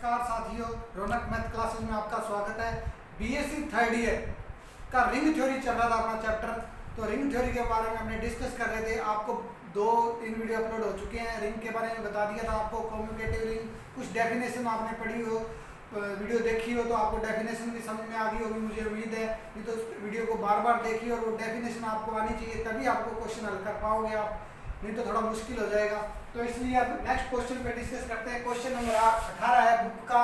नमस्कार साथियों, रौनक math classes में आपका स्वागत है। बीएससी थर्ड ईयर का रिंग थ्योरी चल रहा था अपना चैप्टर। तो रिंग थ्योरी के बारे में हमने डिस्कस कर रहे थे। आपको 2-3 वीडियो अपलोड हो चुके हैं। रिंग के बारे में बता दिया था आपको, कम्युनिकेटिव रिंग, कुछ डेफिनेशन आपने पढ़ी हो, वीडियो देखी हो तो आपको डेफिनेशन भी समझ में आ गई होगी, मुझे उम्मीद है। नहीं तो उस वीडियो को बार बार देखिए और वो डेफिनेशन आपको आनी चाहिए, तभी आपको क्वेश्चन हल कर पाओगे आप, नहीं तो थोड़ा मुश्किल हो जाएगा। तो इसलिए अब नेक्स्ट क्वेश्चन पे डिस्कस करते हैं। क्वेश्चन नंबर 18 है बुक का।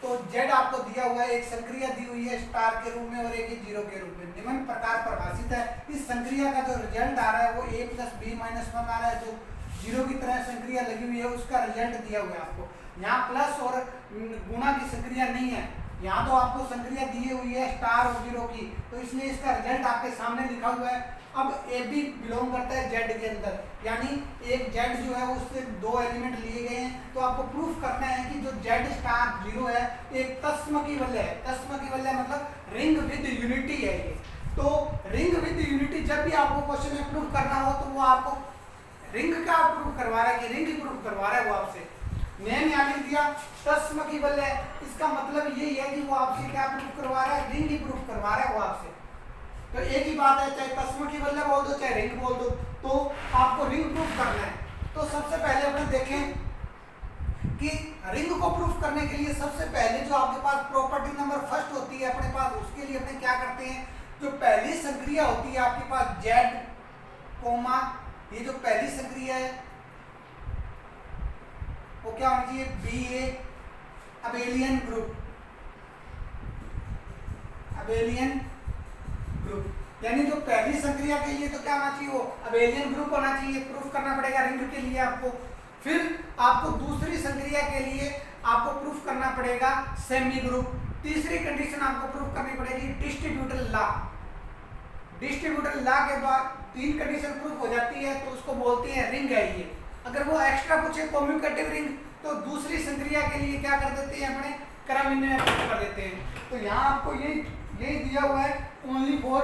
तो जेड आपको दिया हुआ है, एक संक्रिया दी हुई है स्टार के रूप में और एक ही जीरो के रूप में, निम्न प्रकार परिभाषित है। इस संक्रिया का जो रिजल्ट आ रहा है वो a + b - 1 आ रहा है, जो जीरो की तरह संक्रिया लगी हुई है उसका रिजल्ट दिया हुआ है आपको। यहाँ प्लस और गुणा की संक्रिया नहीं है, यहाँ तो आपको संक्रिया दी हुई है स्टार और जीरो की, तो इसलिए इसका रिजल्ट आपके सामने लिखा हुआ है। अब ए बी बिलोंग करता है जेड के अंदर, यानी एक जेड जो है उससे 2 एलिमेंट लिए गए हैं। तो आपको प्रूफ करना है कि जो जेड स्टार जीरो है एक तस्म की वलय है। तस्म की वलय मतलब रिंग विद यूनिटी है ये। तो रिंग विद यूनिटी जब भी आपको क्वेश्चन में प्रूफ करना हो तो वो आपको रिंग का प्रूफ करवा रहा है कि रिंग प्रूफ करवा रहा है वो आपसे। मैंने यहाँ लिख दिया तस्म की वलय, इसका मतलब यही है कि वो आपसे क्या प्रूफ करवा रहा है, रिंग ही प्रूफ करवा रहा है वो आपसे। तो एक ही बात है, चाहे तस्म की वलय बोल दो चाहे रिंग बोल दो, तो आपको रिंग प्रूफ करना है। तो सबसे पहले अपन देखें कि रिंग को प्रूफ करने के लिए सबसे पहले जो आपके पास प्रॉपर्टी नंबर फर्स्ट होती है अपने पास, उसके लिए अपने क्या करते हैं, जो पहली संक्रिया होती है आपके पास जेड कोमा, ये जो पहली संक्रिया है वो क्या होनी चाहिए, बी ए अबेलियन ग्रुप, अबेलियन ग्रुप, यानी जो पहली संक्रिया के लिए तो क्या होना चाहिए, वो अबेलियन ग्रुप होना चाहिए। प्रूफ करना पड़ेगा रिंग के लिए आपको। फिर आपको दूसरी संक्रिया के लिए आपको प्रूफ करना पड़ेगा सेमी ग्रुप। तीसरी कंडीशन आपको प्रूफ करनी पड़ेगी डिस्ट्रीब्यूटर लॉ। डिस्ट्रीब्यूटर लॉ के बाद 3 कंडीशन प्रूफ हो जाती है तो उसको बोलते हैं रिंग है ये। अगर वो एक्स्ट्रा पूछे कम्यूटेटिव रिंग तो दूसरी संक्रिया के लिए क्या कर देते हैं, अपने क्रमनिर्णय कर देते हैं। तो यहाँ आपको यही दिया हुआ है, ओनली फॉर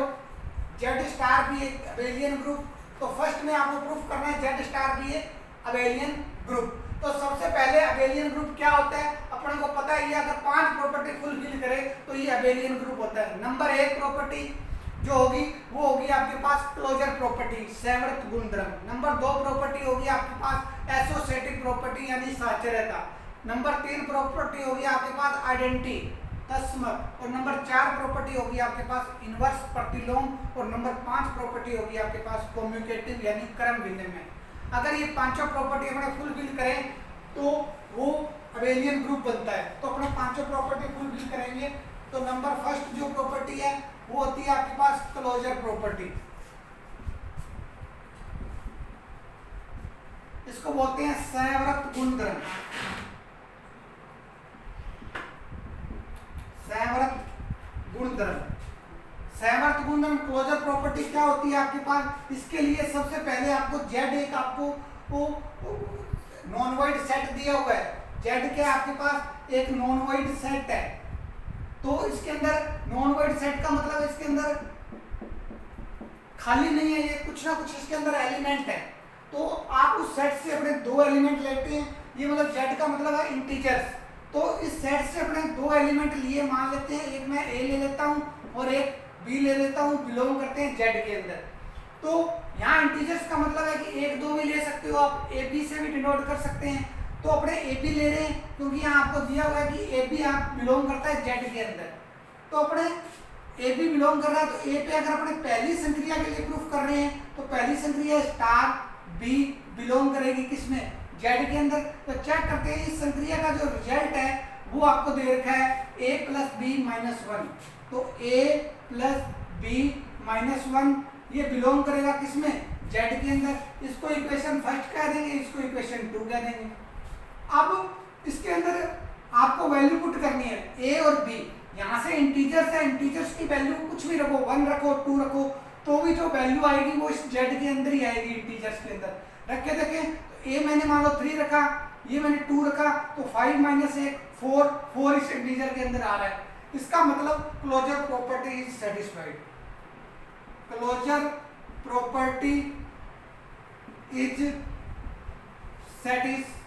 जेड स्टार भी एक अबेलियन ग्रुप। तो फर्स्ट में आपको प्रूफ करना है जेड स्टार भी एक अबेलियन ग्रुप। तो सबसे पहले अबेलियन ग्रुप क्या होता है, अपन को पता ही है, अगर 5 प्रॉपर्टी फुलफिल करे तो ये अबेलियन ग्रुप होता है। नंबर 1 प्रॉपर्टी जो होगी वो होगी आपके पास क्लोजर प्रॉपर्टी, सैवृत गुणधर्म। नंबर 2 प्रॉपर्टी होगी आपके पास एसोसिएटिव प्रॉपर्टी यानी साचर्यता। नंबर 3 प्रॉपर्टी होगी आपके पास आइडेंटिटी, तस्मक। और नंबर 4 प्रॉपर्टी होगी आपके पास इनवर्स प्रतिलोम। और नंबर 5 प्रॉपर्टी होगी आपके पास कम्यूटेटिव यानी क्रम विनिमय। अगर ये पांचों प्रॉपर्टी अपने फुलफिल करें तो वो अबेलियन ग्रुप बनता है। तो अपने पांचों प्रॉपर्टी फुलफिल करेंगे तो नंबर फर्स्ट जो प्रॉपर्टी है वो होती है आपके पास क्लोजर प्रॉपर्टी, इसको बोलते हैं सैवृत गुणधर्म। सैवृत गुणधर्म, सैवृत गुणधर्म क्लोजर प्रॉपर्टी क्या होती है आपके पास। इसके लिए सबसे पहले आपको जेड एक आपको नॉन वाइड सेट दिया हुआ है। जेड के आपके पास एक नॉन वाइड सेट है, तो इसके अंदर नॉन वाइड सेट का मतलब इसके अंदर खाली नहीं है, ये कुछ ना कुछ इसके अंदर एलिमेंट है। तो आप उस सेट से अपने 2 एलिमेंट लेते हैं, ये मतलब जेड का मतलब है इंटीजर्स। तो इस सेट से अपने 2 एलिमेंट लिए मान लेते हैं, एक मैं ए ले लेता हूं और एक बी ले लेता हूं, बिलोंग करते हैं जेड के अंदर। तो यहाँ इंटीजर्स का मतलब है कि 1 2 भी ले सकते हो आप, ए बी से भी डिनोट कर सकते हैं। तो अपने ए बी ले रहे हैं क्योंकि यहाँ आपको दिया हुआ है कि ए बी आप बिलोंग करता है जेड के अंदर। तो अपने ए बी बिलोंग कर रहा है तो ए पे अगर अपने पहली संक्रिया के लिए प्रूफ कर रहे हैं तो पहली संक्रिया स्टार बी बिलोंग करेगी किसमें, जेड के अंदर। तो चेक करते हैं इस संक्रिया का जो रिजल्ट है वो आपको दे रखा है a + b - 1। तो a + b - 1 ये बिलोंग करेगा किसमें, जेड के अंदर। इसको इक्वेशन फर्स्ट कह देंगे, इसको इक्वेशन 2 कह देंगे। अब इसके अंदर आपको वैल्यू पुट करनी है a और b। यहाँ से इंटीजर्स है, इंटीजर्स की वैल्यू कुछ भी रखो, 1 रखो 2 रखो, तो भी जो वैल्यू आएगी वो इस जेड के अंदर ही आएगी, इंटीजर्स के अंदर। रख के देखें तो a मैंने मान लो 3 रखा, ये मैंने 2 रखा, तो 5 - 1 4 इस इंटीजर के अंदर आ रहा है। इसका मतलब closure property is satisfied. Closure property is satisfied.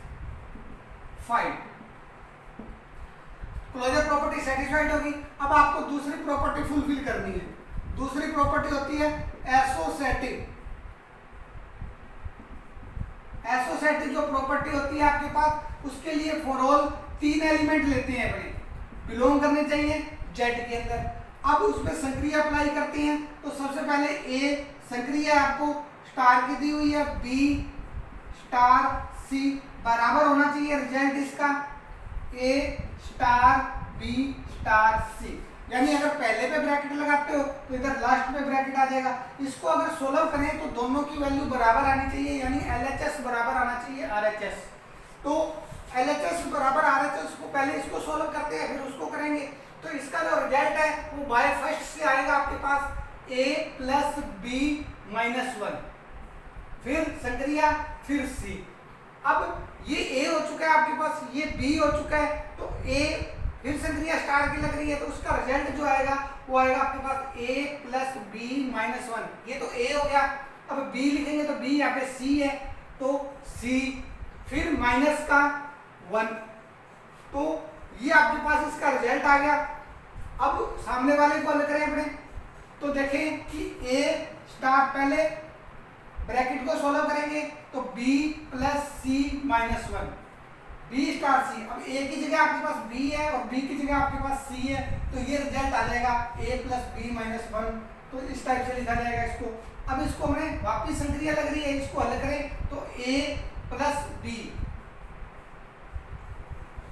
Closure property satisfied होगी। अब आपको दूसरी प्रॉपर्टी फुलफिल करनी है। दूसरी प्रॉपर्टी होती है एसोसेटिव। एसोसेटिव जो प्रॉपर्टी होती है आपके पास, उसके लिए फॉर ऑल 3 एलिमेंट लेते हैं अपने, बिलोंग करने चाहिए जेड के अंदर। अब उसमें संक्रिया अप्लाई करते हैं। तो सबसे पहले ए संक्रिया आपको स्टार की दी हुई है, बी स्टार सी बराबर होना चाहिए रिजल्ट इसका ए स्टार बी स्टार सी। यानी अगर पहले पे ब्रैकेट लगाते हो तो इधर लास्ट में ब्रैकेट आ जाएगा। इसको अगर सोल्व करें तो दोनों की वैल्यू बराबर आनी चाहिए, यानी LHS बराबर आना चाहिए RHS। तो LHS बराबर RHS को पहले इसको सोल्व करते हैं, फिर उसको करेंगे। तो इसका जो रिजल्ट है वो बाय फर्स्ट से आएगा आपके पास a प्लस बी माइनस 1, फिर संक्रिया, फिर c। अब ये a हो चुका है आपके पास, ये b हो चुका है, तो a फिर संक्रिया स्टार की लग रही है, तो उसका रिजल्ट जो आएगा वो आएगा आपके पास a प्लस बी माइनस 1। ये तो a हो गया। अब b लिखेंगे तो b यहाँ पे c है, तो c फिर माइनस का 1, तो ये आपके पास इसका रिजल्ट आ गया। अब सामने वाले को हल करें अपने, तो देखें कि a स्टार पहले ब्रैकेट को सोल्व करेंगे तो b plus C minus 1, b star c. अब a की जगह आपके पास b है और b की जगह आपके पास c है, तो ये रिजल्ट आ जाएगा a प्लस बी माइनस 1। तो इस टाइप से लिखा जाएगा इसको। अब इसको हमें वापिस संक्रिया लग रही है, इसको हल करें तो a प्लस बी,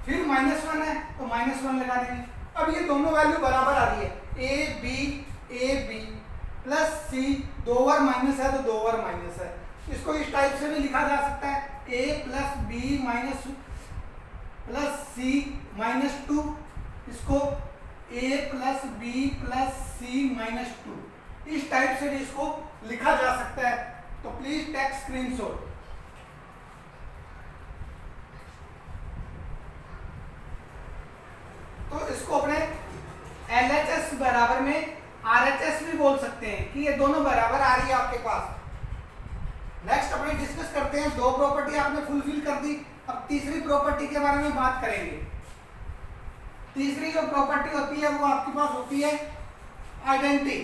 फिर माइनस 1 है तो माइनस 1 लगा देंगे। अब ये दोनों वैल्यू बराबर आ रही है, A B plus C, 2 over minus है तो 2 ओवर माइनस है। इसको इस टाइप से भी लिखा जा सकता है, a plus B minus plus C minus 2, इसको a plus B plus C minus 2, इस टाइप से भी इसको लिखा जा सकता है। तो प्लीज टेक स्क्रीनशॉट। तो इसको अपने LHS बराबर में RHS भी बोल सकते हैं कि ये दोनों बराबर आ रही है आपके पास। नेक्स्ट अपने डिस्कस करते हैं, 2 प्रॉपर्टी आपने फुलफिल कर दी। अब तीसरी प्रॉपर्टी के बारे में बात करेंगे। तीसरी जो प्रॉपर्टी होती है वो आपके पास होती है आइडेंटिटी।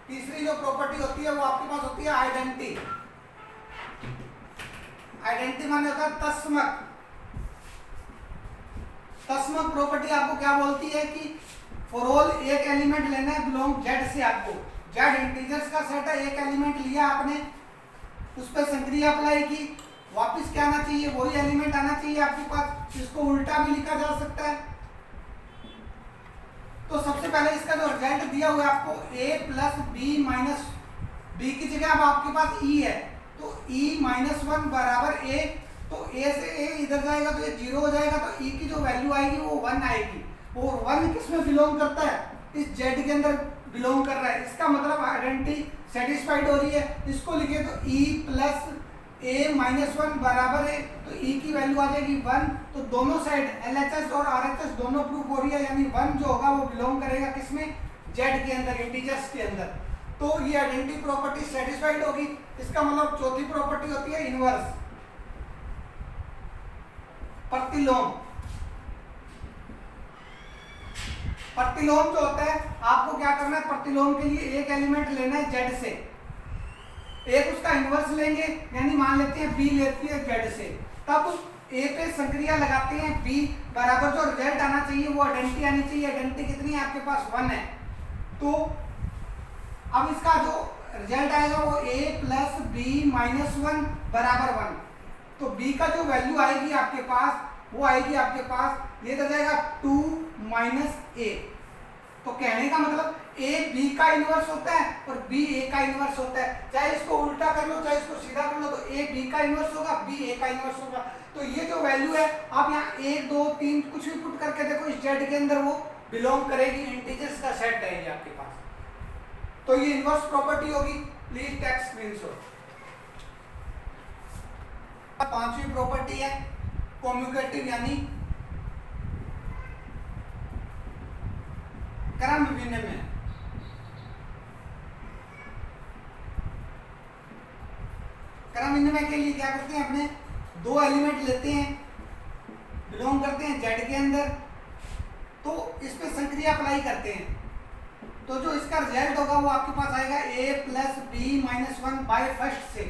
तीसरी जो प्रॉपर्टी होती है वो आपके पास होती है आइडेंटिटी। आइडेंटिटी माने होता है तस्मक। तस्मक प्रॉपर्टी आपको क्या बोलती है कि फॉर ऑल एक एलिमेंट लेना है बिलोंग जेड से। आपको जेड इंटीजर्स का सेट है, एक एलिमेंट लिया आपने, उस पर संक्रिया अप्लाई की, वापस क्या आना चाहिए, वही एलिमेंट आना चाहिए आपके पास। इसको उल्टा भी लिखा जा सकता है। तो सबसे पहले इसका जो रिजल्ट दिया हुआ है आपको a plus B minus, B की जगह अब आपके पास e है, तो e माइनस 1 बराबर a, तो a से a इधर जाएगा तो ये 0 हो जाएगा, तो e की जो वैल्यू आएगी वो 1 आएगी। और 1 किस में बिलोंग करता है, इस z के अंदर बिलोंग कर रहा है। इसका मतलब आइडेंटिटी सेटिस्फाइड हो रही है। इसको लिखे तो e प्लस a माइनस 1 बराबर है, तो e की वैल्यू आ जाएगी 1। तो दोनों साइड LHS और RHS दोनों प्रूफ हो रही है, यानी 1 जो होगा वो बिलोंग करेगा किसमें, z के अंदर, इंटीजर्स के अंदर। तो ये आइडेंटिटी प्रॉपर्टी सेटिस्फाइड होगी। इसका मतलब चौथी प्रॉपर्टी होती है इनवर्स, प्रतिलोम। प्रतिलोम जो होता है, आपको क्या करना है, प्रतिलोम के लिए एक एलिमेंट लेना है जेड से, एक उसका इनवर्स लेंगे, यानी मान लेते हैं बी लेती है जेड से, तब ए पे संक्रिया लगाते हैं, बी बराबर जो रिजल्ट आना चाहिए वो आइडेंटिटी आनी चाहिए। आइडेंटिटी कितनी है आपके पास, 1 है। तो अब इसका जो रिजल्ट आएगा वो a प्लस बी माइनस 1 बराबर 1। तो b का जो वैल्यू आएगी आपके पास वो आएगी आपके पास, ये तो जाएगा 2 माइनस a। तो कहने का मतलब a b का इनवर्स होता है और b a का इनवर्स होता है। चाहे इसको उल्टा कर लो चाहे इसको सीधा कर लो, तो a b का इनवर्स होगा, b a का इनवर्स होगा। तो ये जो वैल्यू है आप यहाँ 1 2 3 कुछ भी पुट करके देखो, इस जेड के अंदर वो बिलोंग करेगी, इंटीजर्स का सेट है ये आपके पास। तो ये इनवर्स प्रॉपर्टी होगी। Please take screenshot. पांचवी प्रॉपर्टी है कॉम्यूटेटिव, यानी क्रम विनिमय। क्रम विनिमय के लिए क्या करते हैं, अपने 2 एलिमेंट लेते हैं, बिलोंग करते हैं जेड के अंदर, तो इस पे संक्रिया अप्लाई करते हैं, तो जो इसका रिजल्ट होगा वो आपके पास आएगा a plus B minus one by first से।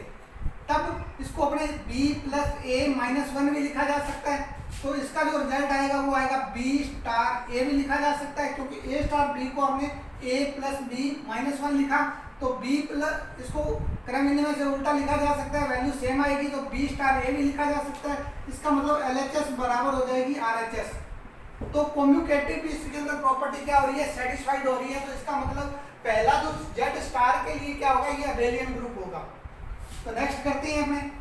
तब इसको अपने b plus A minus one भी लिखा जा सकता है, तो इसका जो रिजल्ट आएगा वो आएगा b स्टार a भी लिखा जा सकता है, क्योंकि a स्टार b को हमने a plus B minus one लिखा, तो b प्लस इसको क्रम विनिमय से उल्टा लिखा जा सकता है, वैल्यू सेम आएगी तो b स्टार a भी लिखा जा सकता है। इसका मतलब LHS बराबर हो जाएगी RHS। तो कम्यूटेटिव भी इसके अंदर प्रॉपर्टी क्या हो रही है, सेटिस्फाइड हो रही है, तो इसका मतलब पहला जो जेड स्टार के लिए क्या होगा, ये अबेलियन ग्रुप होगा। तो नेक्स्ट करते हैं हमें,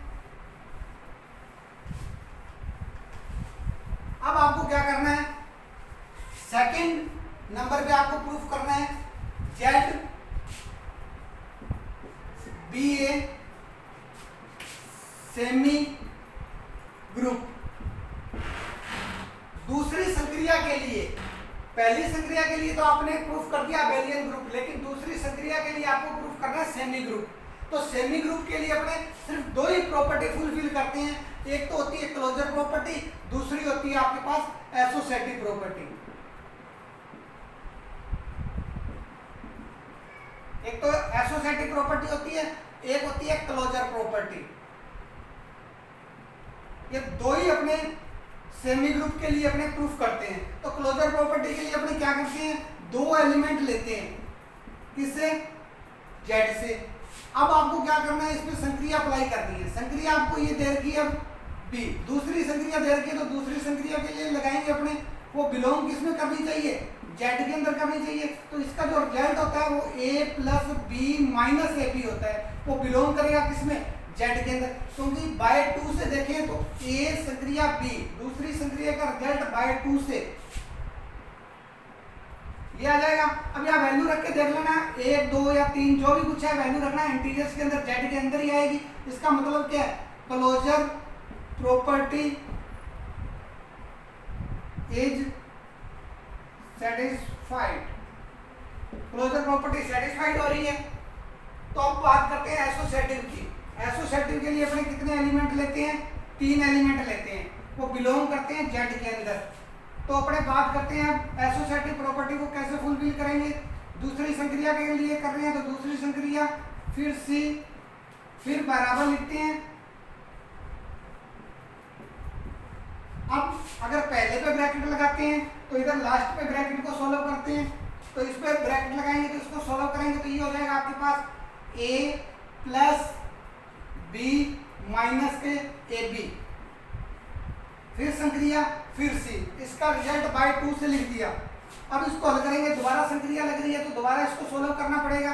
अब आपको क्या करना है, सेकंड नंबर पे आपको प्रूफ करना है Z be a semigroup. दूसरी संक्रिया के लिए, पहली संक्रिया के लिए तो आपने प्रूफ कर दिया अबेलियन ग्रुप, लेकिन दूसरी संक्रिया के लिए आपको प्रूफ करना है सेमी ग्रुप। तो सेमी ग्रुप के लिए अपने सिर्फ दो ही प्रॉपर्टी फुलफिल करते हैं, एक तो होती है क्लोजर प्रॉपर्टी, दूसरी होती है आपके पास एसोसिएटिव प्रॉपर्टी। एक तो एसोसिएटिव प्रॉपर्टी होती है, एक होती है क्लोजर प्रॉपर्टी। ये दो ही अपने सेमी ग्रुप के लिए अपने प्रूफ करते हैं। तो क्लोजर प्रॉपर्टी के लिए अपने क्या करते हैं, दो एलिमेंट लेते हैं, किससे, जेड से। अब आपको क्या करना है, इसमें संक्रिया अप्लाई करनी है। संक्रिया आपको ये दे रखी है बी, दूसरी संक्रिया दे रखी है, तो दूसरी संक्रिया के लिए लगाएंगे अपने, वो बिलोंग किसमें करनी चाहिए, जेड के अंदर करनी चाहिए। तो इसका जो रिजल्ट होता है वो a plus B minus A B होता है, वो बिलोंग करेगा किसमें, जेड के अंदर। क्योंकि बाय टू से देखें तो a संक्रिया b, दूसरी संक्रिया का रिजल्ट बाय टू से ये आ जाएगा। अब यहाँ वैल्यू रख के देख लेना, 1 2 या 3 जो भी कुछ है वैल्यू रखना, इंटीजर्स के अंदर जेड के अंदर ही आएगी। इसका मतलब क्या है, closure property is satisfied, closure property satisfied हो रही है। तो अब बात करते हैं एसोसिएटिव की। एसोसिएटिव के लिए अपने कितने एलिमेंट लेते हैं, 3 एलिमेंट लेते हैं, वो बिलोंग करते हैं जेड के अंदर। तो अपने बात करते हैं अब एसोसिएटिव प्रॉपर्टी को कैसे फुलफिल करेंगे। दूसरी संक्रिया के लिए कर रहे हैं, तो दूसरी संक्रिया फिर सी, फिर बराबर लिखते हैं। अब अगर पहले पे ब्रैकेट लगाते हैं तो इधर लास्ट पे ब्रैकेट को सॉल्व करते हैं, तो इस पे ब्रैकेट लगाएंगे तो इसको सॉल्व करेंगे तो ये हो जाएगा आपके पास a प्लस बी माइनस के ए बी, फिर संक्रिया फिर सी, इसका रिजल्ट बाय टू से लिख दिया। अब इसको हल करेंगे, दोबारा संक्रिया लग रही है तो दोबारा इसको सोल्व करना पड़ेगा।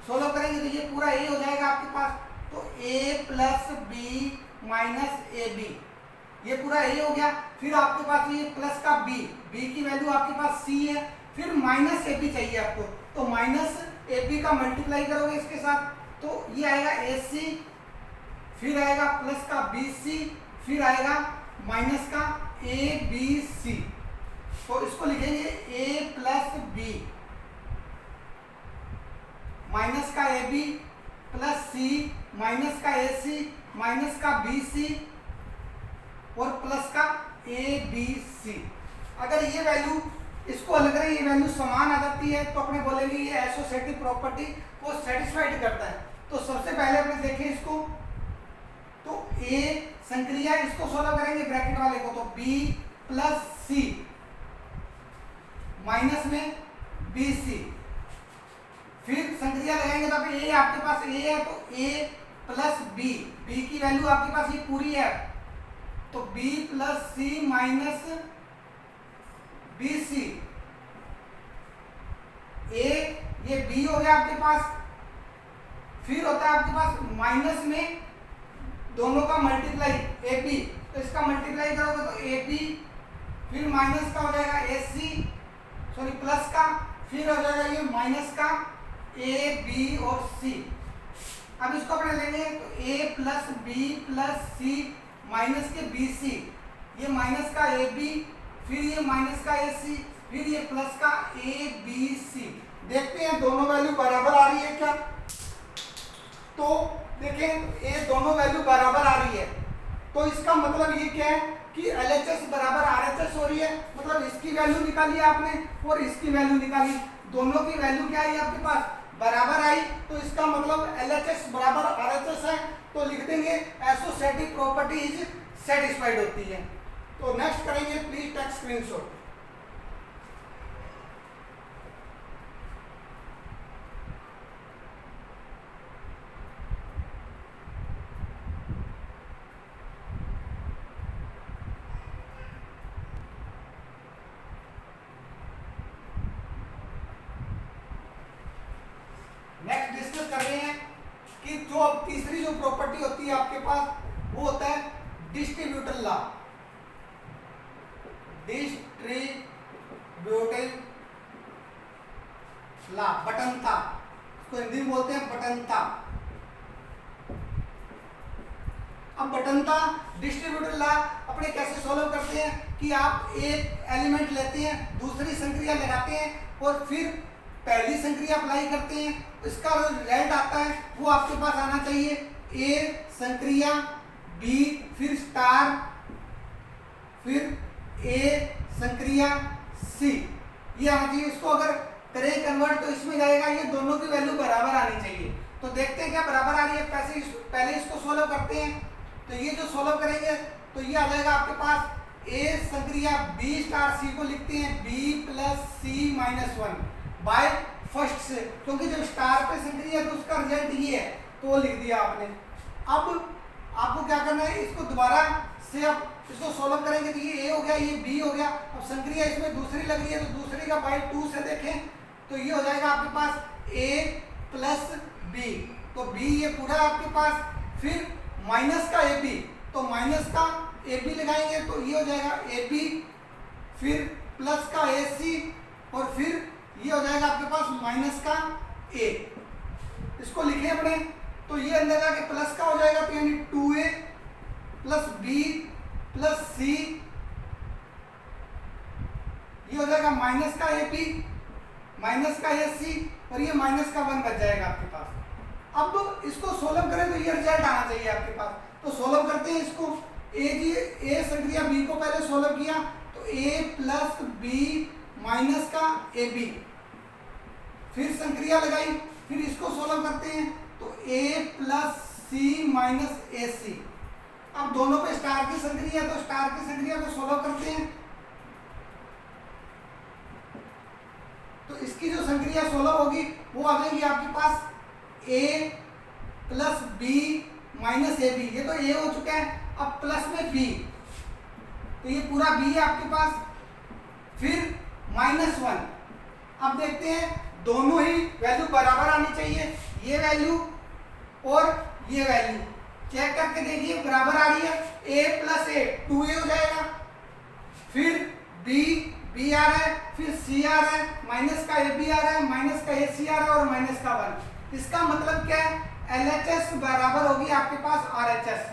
सोल्व करेंगे तो ये पूरा ए हो जाएगा आपके पास, तो a plus B minus A B, ये पूरा ए हो गया। फिर आपके पास ये प्लस का b, b की वैल्यू आपके पास c है, फिर माइनस ए बी चाहिए आपको, तो माइनस ए बी का मल्टीप्लाई करोगे इसके साथ तो ये आएगा ए सी, फिर आएगा प्लस का बी सी, फिर आएगा माइनस का ए बी सी। तो इसको लिखेंगे a प्लस बी माइनस का A B plus C minus का ए सी माइनस का बी सी और प्लस का ए बी सी। अगर ये वैल्यू इसको हल करें, ये वैल्यू समान आ जाती है तो अपने बोलेंगे ये एसोसिएटिव प्रॉपर्टी को सेटिस्फाइड करता है। तो सबसे पहले अपने देखें इसको, तो a संक्रिया इसको सोल्व करेंगे ब्रैकेट वाले को, तो b प्लस सी माइनस में बी सी, फिर संक्रिया लगाएंगे तो a आपके पास a है तो a प्लस b, b की वैल्यू आपके पास ये पूरी है तो b plus C minus B C, a ये b हो गया आपके पास, फिर होता है आपके पास माइनस में दोनों का मल्टीप्लाई ए बी, तो इसका मल्टीप्लाई करोगे तो ए बी, फिर माइनस का हो जाएगा ए सी, सॉरी प्लस का, फिर हो जाएगा ये माइनस का ए बी और सी। अब इसको अपने लेंगे तो ए plus B plus C minus के बी सी, ये माइनस का ए बी, फिर ये माइनस का ए सी, फिर ये प्लस का ए बी सी। देखते हैं दोनों वैल्यू बराबर आ रही है क्या। तो देखें ये दोनों वैल्यू बराबर आ रही है, तो इसका मतलब ये क्या है कि LHS बराबर RHS हो रही है, मतलब इसकी वैल्यू निकाली आपने और इसकी वैल्यू निकाली, दोनों की वैल्यू क्या आई आपके पास बराबर आई, तो इसका मतलब LHS बराबर RHS है, तो लिख देंगे एसोसिएटिव प्रॉपर्टी इज सेटिस्फाइड होती है। तो नेक्स्ट करेंगे, please take screenshot. Next discuss कर रहे हैं कि जो अब तीसरी जो प्रॉपर्टी होती है आपके पास वो होता है डिस्ट्रीब्यूटिव लॉ। डिस्ट्रीब्यूटिव लॉ, बटनता, इसको हिंदी में बोलते हैं बटनता। अब बटनता डिस्ट्रीब्यूटिव लॉ अपने कैसे सॉल्व करते हैं कि आप एक एलिमेंट लेते हैं, दूसरी संक्रिया लगाते हैं और फिर पहली संक्रिया अप्लाई करते हैं, इसका जो रिजल्ट आता है वो आपके पास आना चाहिए ए संक्रिया बी फिर स्टार फिर ए संक्रिया सी, ये आना चाहिए। इसको अगर करें कन्वर्ट तो इसमें जाएगा, ये दोनों की वैल्यू बराबर आनी चाहिए। तो देखते हैं क्या बराबर आ रही है, पहले इसको सोल्व करते हैं। तो ये जो सोल्व करेंगे तो ये आ जाएगा आपके पास ए संक्रिया बी स्टार सी को लिखते हैं B plus C minus one by first से, क्योंकि जब स्टार पे संक्रिया तो उसका रिजल्ट ये है, तो वो लिख दिया आपने। अब आपको क्या करना है, इसको दोबारा से अब इसको सोल्व करेंगे तो ये ए हो गया, ये बी हो गया। अब संक्रिया इसमें दूसरी लग रही है तो दूसरी का बाई टू से देखें तो ये हो जाएगा आपके पास ए प्लस बी, तो बी ये पूरा आपके पास, फिर माइनस का ए बी, तो माइनस का ए बी लगाएंगे तो ये हो जाएगा ए बी, फिर प्लस का ए सी और फिर ये हो जाएगा आपके पास माइनस का ए। इसको लिखें अपने, तो ये अंदर जाके प्लस का हो जाएगा, तो यानी 2a प्लस बी प्लस सी, ये हो जाएगा माइनस का ए बी माइनस का ए सी और ये माइनस का 1 बच जाएगा आपके पास। अब इसको सोल्व करें तो ये रिजल्ट आना चाहिए आपके पास, तो सोल्व करते हैं इसको। ए संक्रिया बी को पहले सोल्व किया तो ए प्लस बी माइनस का ए बी, फिर संक्रिया लगाई, फिर इसको सोल्व करते हैं तो ए प्लस सी माइनस ए सी। अब दोनों पे स्टार की संक्रिया, तो स्टार की संक्रिया को सोल्व करते हैं तो इसकी जो संक्रिया सोल्व होगी वो आ जाएगी आपके पास A plus B minus A B, ये तो ए हो चुका है, अब प्लस में बी, तो ये पूरा बी है आपके पास, फिर माइनस 1। अब देखते हैं दोनों ही वैल्यू बराबर आनी चाहिए, ये वैल्यू और ये वैल्यू चेक करके देखिए बराबर आ रही है, a प्लस ए 2a हो जाएगा, फिर b आ रहा है, फिर c आ रहा है, माइनस का ए बी आ रहा है, माइनस का ए सी आ रहा है और माइनस का 1। इसका मतलब क्या है, LHS बराबर होगी आपके पास RHS,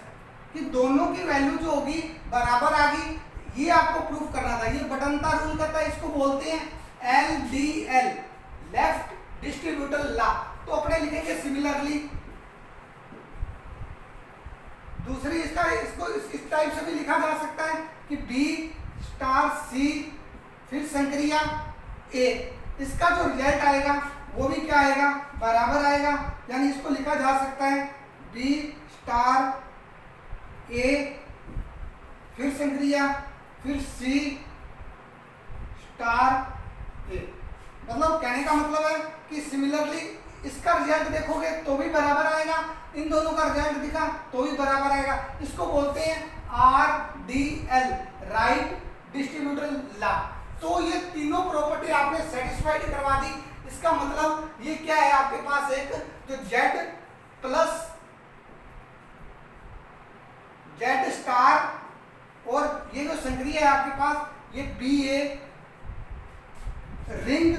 कि दोनों की वैल्यू जो होगी बराबर आ गई, ये आपको प्रूफ करना था। ये बटनता रूल कहता है, इसको बोलते हैं LDL, लेफ्ट डिस्ट्रीब्यूटिव लॉ। तो अपने लिखेंगे सिमिलरली, दूसरी इसको इस टाइप से भी लिखा जा सकता है कि B स्टार C फिर संक्रिया A, इसका जो रिजल्ट आएगा वो भी क्या आएगा, बराबर आएगा। यानी इसको लिखा जा सकता है B स्टार A फिर संक्रिया फिर C स्टार A। मतलब कहने का मतलब है कि सिमिलरली इसका रिजल्ट देखोगे तो भी बराबर आएगा, इन दोनों का रिजल्ट दिखा तो भी बराबर आएगा। इसको बोलते हैं RDL, राइट डिस्ट्रीब्यूटिव लॉ। तो ये तीनों प्रॉपर्टी आपने सेटिस्फाइड करवा दी। इसका मतलब ये क्या है, आपके पास एक जो Z प्लस Z स्टार और ये जो संक्रिया है आपके पास, ये BA रिंग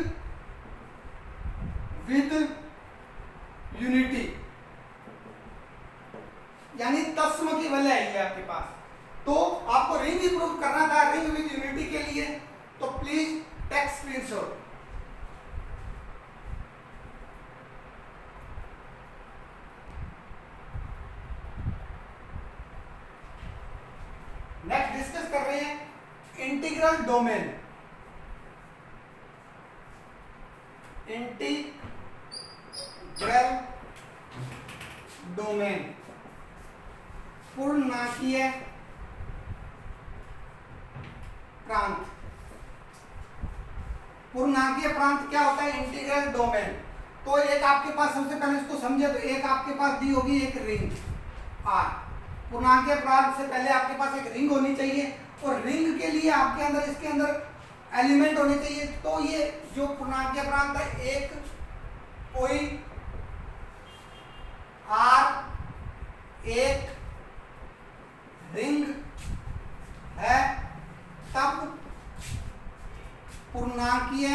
विद यूनिटी, यानी तस्म की वलय है आपके पास। तो आपको रिंग ही प्रूव करना था, रिंग विद यूनिटी के लिए, तो please take screenshot. Integral domain, integral domain पूर्णांकीय प्रांत। पूर्णांकीय प्रांत क्या होता है? Integral domain. तो एक आपके पास, सबसे पहले इसको समझे, तो एक आपके पास दी होगी एक रिंग आर। पूर्णांकीय प्रांत से पहले आपके पास एक रिंग होनी चाहिए, और रिंग के लिए आपके अंदर, इसके अंदर एलिमेंट होने चाहिए। तो ये जो पूर्णांकीय प्रांत है, एक कोई आर एक रिंग है, तब पूर्णांकीय,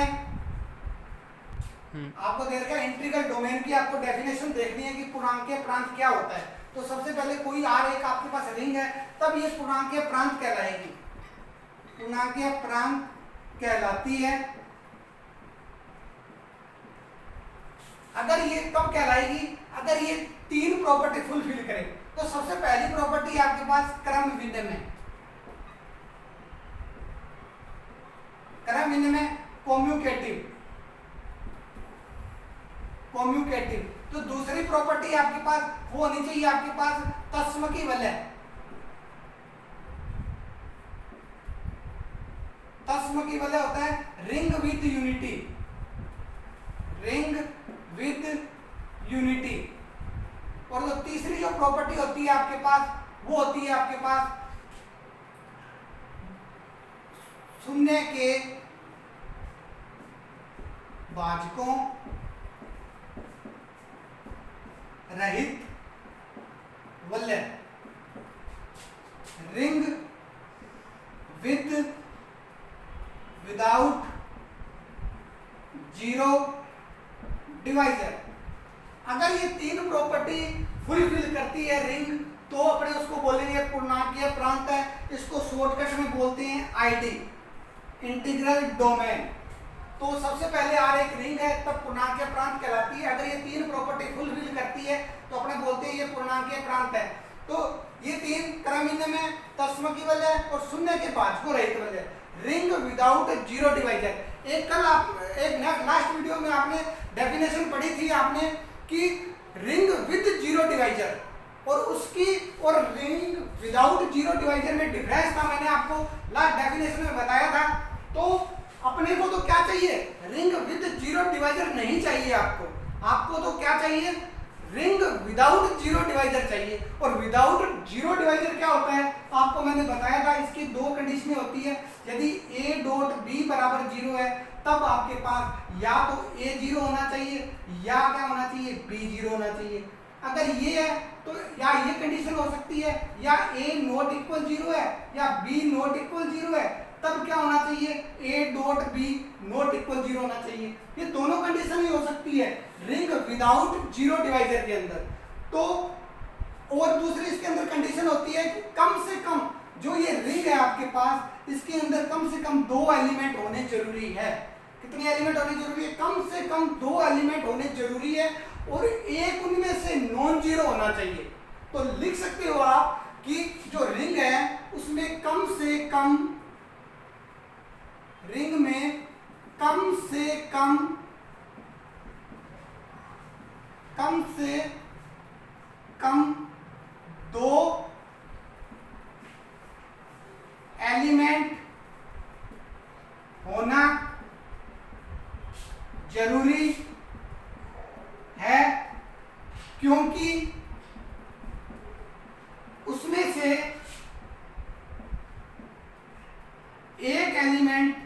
आपको दे रखा है इंटीग्रल डोमेन की, आपको डेफिनेशन देखनी है कि पूर्णांकीय प्रांत क्या होता है। तो सबसे पहले कोई आर एक आपके पास रिंग है, तब ये पूर्णांकीय प्रांत कहलाएगी, पूर्णांकीय प्रांत कहलाती है। अगर ये कब कहलाएगी? अगर ये तीन प्रॉपर्टी फुलफिल करे। तो सबसे पहली प्रॉपर्टी आपके पास क्रम विनिमय, क्रम विनिमय, कम्युटेटिव, कम्युटेटिव। तो दूसरी प्रॉपर्टी आपके पास वो होनी चाहिए, आपके पास तस्मकी वलय, तस्मकी वलय होता है ring with unity, ring with unity. और जो तीसरी जो प्रॉपर्टी होती है आपके पास, वो होती है आपके पास शून्य के भाजकों रहित वलय, रिंग विदाउट जीरो डिवाइजर। अगर ये तीन प्रॉपर्टी फुलफिल करती है रिंग, तो अपने उसको बोलेंगे पूर्णांकीय प्रांत है। इसको शॉर्टकट में बोलते हैं आईडी, इंटीग्रल डोमेन। तो सबसे पहले आर एक रिंग है, तब पूर्णांकीय प्रांत कहलाती है। अगर ये तीन प्रॉपर्टी फुलफिल करती है तो अपने बोलते हैं ये पूर्णांकीय प्रांत है। तो ये तीन क्रम विनिमय, तस्मकी वलय और शून्य के भाजकों रहित वलय, रिंग विदाउट जीरो डिवाइजर। एक कल आप एक लास्ट वीडियो में आपने डेफिनेशन पढ़ी थी आपने कि रिंग विद जीरो डिवाइजर और उसकी और रिंग विदाउट जीरो डिवाइजर में डिफरेंस था, मैंने आपको लास्ट डेफिनेशन में बताया था। तो अपने को तो क्या चाहिए? रिंग विद जीरो डिवाइजर नहीं चाहिए आपको तो क्या चाहिए? रिंग विदाउट जीरो डिवाइजर चाहिए। और विदाउट जीरो डिवाइजर क्या होता है आपको मैंने बताया था, इसकी दो कंडीशनें होती है। यदि a डॉट b बराबर जीरो है, तब आपके पास या तो a जीरो होना चाहिए या क्या होना चाहिए, b जीरो होना चाहिए। अगर ये है तो या ये कंडीशन हो सकती है, या a नॉट इक्वल जीरो है या b नॉट इक्वल जीरो है, तब क्या होना चाहिए, a dot b not equal zero होना चाहिए। ये दोनों कंडीशन ही हो सकती है रिंग विदाउट जीरो डिवाइजर के अंदर। तो और दूसरी इसके अंदर कंडीशन होती है कि कम से कम जो ये रिंग है आपके पास, इसके अंदर कम से कम दो एलिमेंट होने जरूरी है। कितने एलिमेंट होने जरूरी है? कम से कम दो एलिमेंट होने जरूरी है, और एक उनमें से नॉन जीरो होना चाहिए। तो लिख सकते हो आप कि जो रिंग है उसमें कम से कम, रिंग में कम से कम दो एलिमेंट होना जरूरी है, क्योंकि उसमें से एक एलिमेंट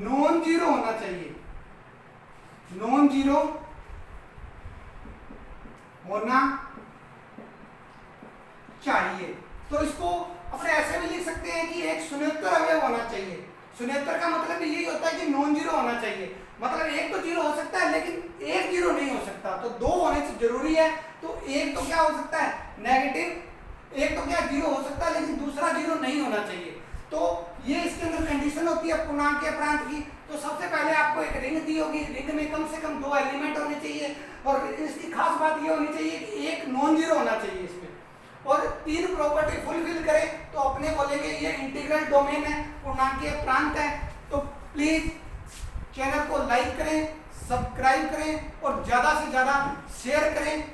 नॉन जीरो होना चाहिए, नॉन जीरो होना चाहिए। तो इसको अपने ऐसे भी लिख सकते हैं कि एक शून्येतर अवयव होना चाहिए। शून्येतर का मतलब यही होता है कि नॉन जीरो होना चाहिए, मतलब एक तो जीरो हो सकता है लेकिन एक जीरो नहीं हो सकता। तो दो होने से जरूरी है। तो एक तो क्या हो सकता है, नेगेटिव, एक तो क्या जीरो हो सकता है लेकिन दूसरा जीरो नहीं होना चाहिए। तो ये इसके अंदर कंडीशन होती है पूर्णांकीय प्रांत की। तो सबसे पहले आपको एक रिंग दी होगी, रिंग में कम से कम दो एलिमेंट होने चाहिए, और इसकी खास बात ये होनी चाहिए कि एक नॉन जीरो होना चाहिए इसमें। और तीन प्रॉपर्टी फुलफिल करे तो अपने बोलेंगे ये इंटीग्रल डोमेन है, पूर्णांकीय प्रांत है। तो प्लीज चैनल को लाइक करें, सब्सक्राइब करें और ज्यादा से ज्यादा शेयर करें।